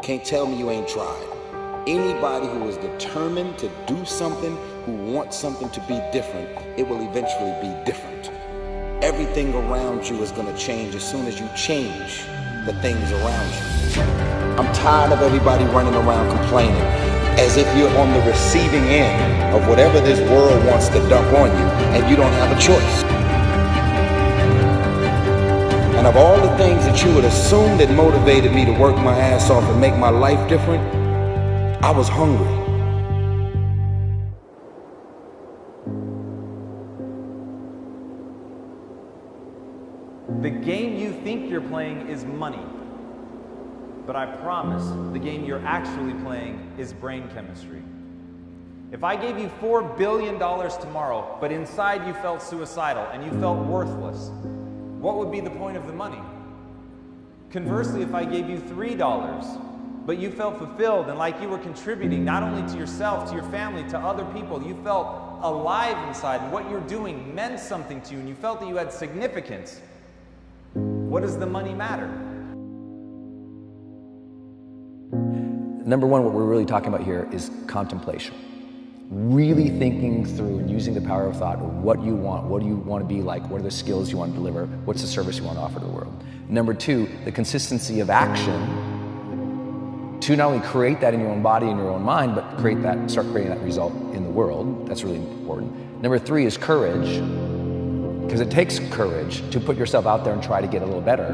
Can't tell me you ain't tried. Anybody who is determined to do something, who wants something to be different, it will eventually be different. Everything around you is going to change as soon as you change the things around you. I'm tired of everybody running around complaining as if you're on the receiving end of whatever this world wants to dump on you and you don't have a choice. And of all the things that you would assume that motivated me to work my ass off and make my life different, I was hungry. The game you think you're playing is money. But I promise, the game you're actually playing is brain chemistry. If I gave you $4 billion tomorrow, but inside you felt suicidal and you felt worthless, what would be the point of the money? Conversely, if I gave you $3, but you felt fulfilled and like you were contributing not only to yourself, to your family, to other people, you felt alive inside and what you're doing meant something to you and you felt that you had significance, what does the money matter? Number one, what we're really talking about here is contemplation. Really thinking through and using the power of thought, what you want to be like, what are the skills you want to deliver, what's the service you want to offer to the world. Number two, the consistency of action to not only create that in your own body and your own mind, but start creating that result in the world. That's really important. Number three is courage, because it takes courage to put yourself out there and try to get a little better.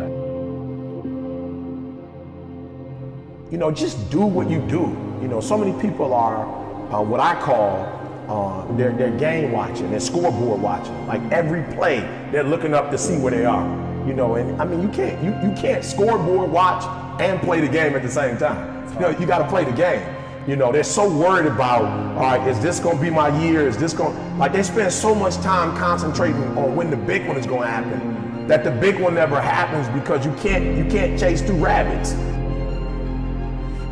You know, just do what you do. You know, so many people are what I call they're game watching, they're scoreboard watching. Like every play, they're looking up to see where they are. You know, and I mean, you can't scoreboard watch and play the game at the same time. You know, you got to play the game. You know, they're so worried about, all right, is this going to be my year? Is this going? Like they spend so much time concentrating on when the big one is going to happen that the big one never happens because you can't chase two rabbits.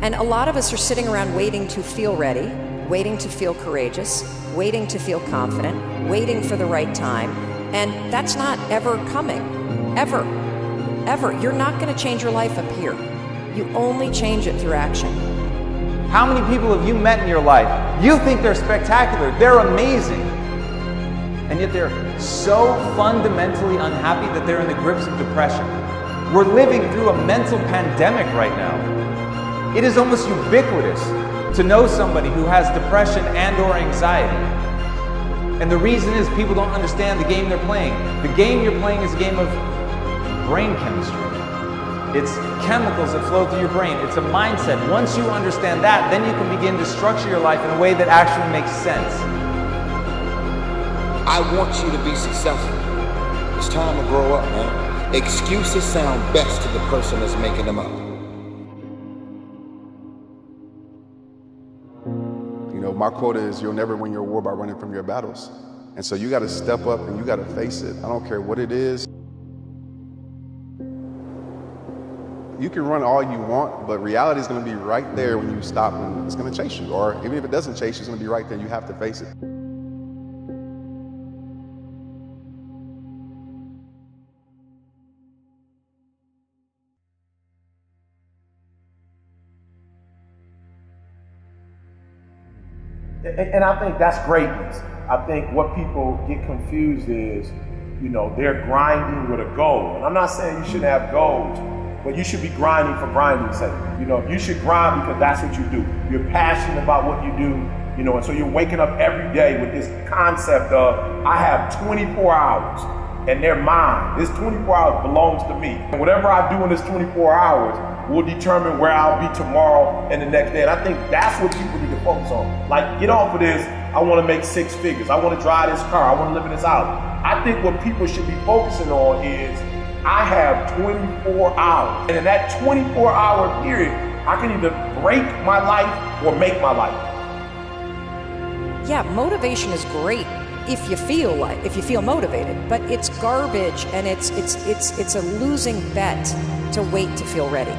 And a lot of us are sitting around waiting to feel ready, waiting to feel courageous, waiting to feel confident, waiting for the right time. And that's not ever coming, ever, ever. You're not going to change your life up here. You only change it through action. How many people have you met in your life? You think they're spectacular, they're amazing. And yet they're so fundamentally unhappy that they're in the grips of depression. We're living through a mental pandemic right now. It is almost ubiquitous to know somebody who has depression and or anxiety. And the reason is people don't understand the game they're playing. The game you're playing is a game of brain chemistry. It's chemicals that flow through your brain. It's a mindset. Once you understand that, then you can begin to structure your life in a way that actually makes sense. I want you to be successful. It's time to grow up, man. Excuses sound best to the person that's making them up. You know, my quote is, you'll never win your war by running from your battles. And so you got to step up and you got to face it. I don't care what it is. You can run all you want, but reality is going to be right there when you stop and it's going to chase you. Or even if it doesn't chase you, it's going to be right there. You have to face it. And I think that's greatness. I think what people get confused is, you know, they're grinding with a goal. And I'm not saying you shouldn't have goals, but you should be grinding for grinding's sake. You know, you should grind because that's what you do. You're passionate about what you do, you know, and so you're waking up every day with this concept of, I have 24 hours and they're mine. This 24 hours belongs to me. And whatever I do in this 24 hours will determine where I'll be tomorrow and the next day. And I think that's what people need to focus on. Like, get off of this, I want to make 6 figures. I want to drive this car. I want to live in this house. I think what people should be focusing on is, I have 24 hours. And in that 24-hour period, I can either break my life or make my life. Yeah, motivation is great if you feel motivated, but it's garbage and it's a losing bet to wait to feel ready.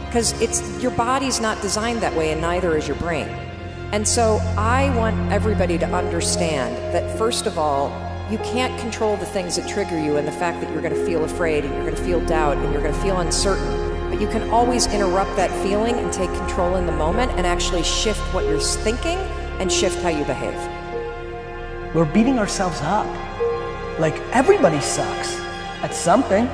Because your body's not designed that way and neither is your brain. And so I want everybody to understand that, first of all, you can't control the things that trigger you and the fact that you're going to feel afraid and you're going to feel doubt and you're going to feel uncertain, but You can always interrupt that feeling and take control in the moment and actually shift what you're thinking and shift how you behave. We're beating ourselves up. Like, everybody sucks at something,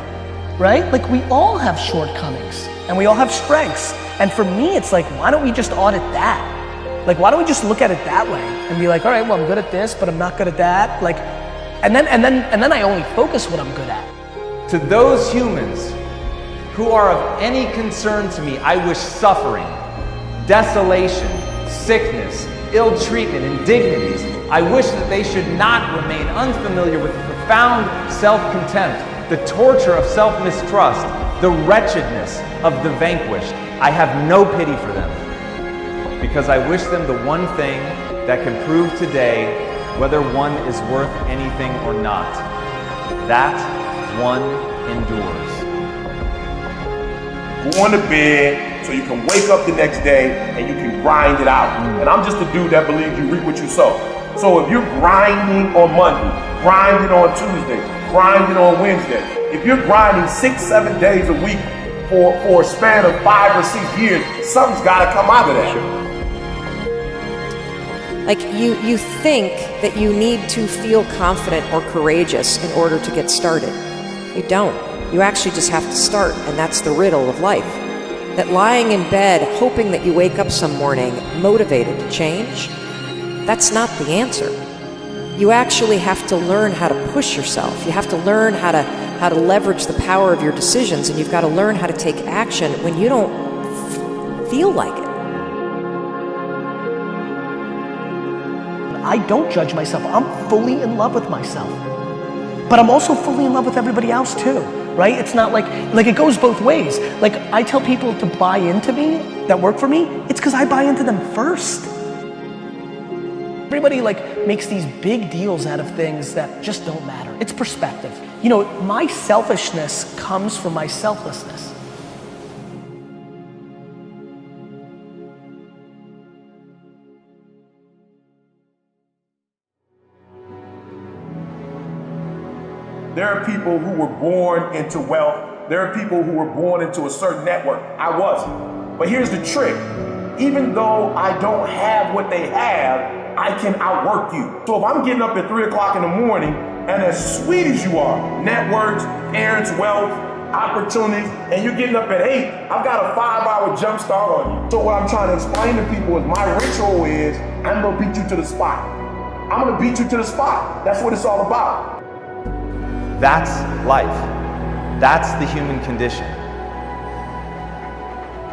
right? Like, we all have shortcomings and we all have strengths. And for me, it's like, why don't we just audit that? Like, why don't we just look at it that way and be like, all right, well, I'm good at this, but I'm not good at that. Like, and then I only focus what I'm good at. To those humans who are of any concern to me, I wish suffering, desolation, sickness, ill treatment, indignities. I wish that they should not remain unfamiliar with the profound self-contempt, the torture of self-mistrust, the wretchedness of the vanquished. I have no pity for them, because I wish them the one thing that can prove today whether one is worth anything or not. That one endures. Go on to bed so you can wake up the next day and you can grind it out. And I'm just a dude that believes you reap what you sow. So if you're grinding on Monday, grinding on Tuesday, grinding on Wednesday, if you're grinding 6-7 days a week for a span of 5 or 6 years, something's gotta come out of that. Like, you think that you need to feel confident or courageous in order to get started. You don't. You actually just have to start, and that's the riddle of life. That lying in bed, hoping that you wake up some morning motivated to change, that's not the answer. You actually have to learn how to push yourself. You have to learn how to leverage the power of your decisions, and you've got to learn how to take action when you don't feel like it. I don't judge myself. I'm fully in love with myself. But I'm also fully in love with everybody else too, right? It's not like it goes both ways. Like, I tell people to buy into me, that work for me, it's because I buy into them first. Everybody makes these big deals out of things that just don't matter. It's perspective. You know, my selfishness comes from my selflessness. There are people who were born into wealth. There are people who were born into a certain network. I wasn't. But here's the trick. Even though I don't have what they have, I can outwork you. So if I'm getting up at 3 o'clock in the morning, and as sweet as you are, networks, parents, wealth, opportunities, and you're getting up at 8, I've got a 5-hour jump start on you. So what I'm trying to explain to people is my ritual is, I'm gonna beat you to the spot. I'm gonna beat you to the spot. That's what it's all about. That's life. That's the human condition.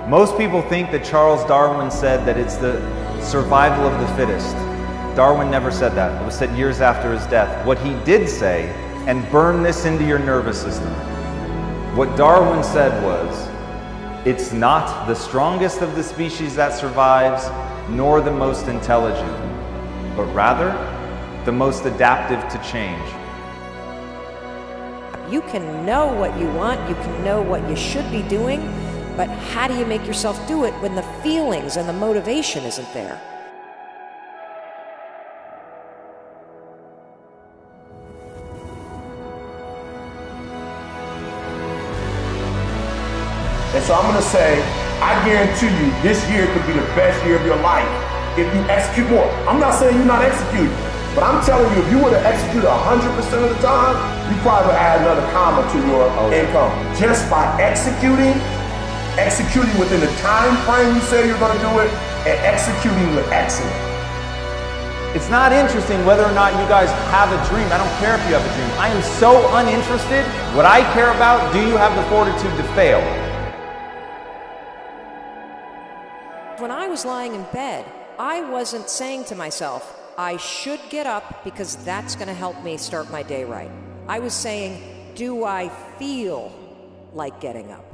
Most people think that Charles Darwin said that it's the survival of the fittest. Darwin never said that. It was said years after his death. What he did say, and burn this into your nervous system, what Darwin said was, it's not the strongest of the species that survives, nor the most intelligent, but rather the most adaptive to change. You can know what you want, you can know what you should be doing, but how do you make yourself do it when the feelings and the motivation isn't there? And so I'm gonna say, I guarantee you, this year could be the best year of your life if you execute more. I'm not saying you're not executing, but I'm telling you, if you were to execute 100% of the time, you probably would add another comma to your income. Just by executing within the time frame you say you're gonna do it, and executing with excellence. It's not interesting whether or not you guys have a dream. I don't care if you have a dream. I am so uninterested. What I care about, do you have the fortitude to fail? When I was lying in bed, I wasn't saying to myself, I should get up because that's going to help me start my day right. I was saying, do I feel like getting up?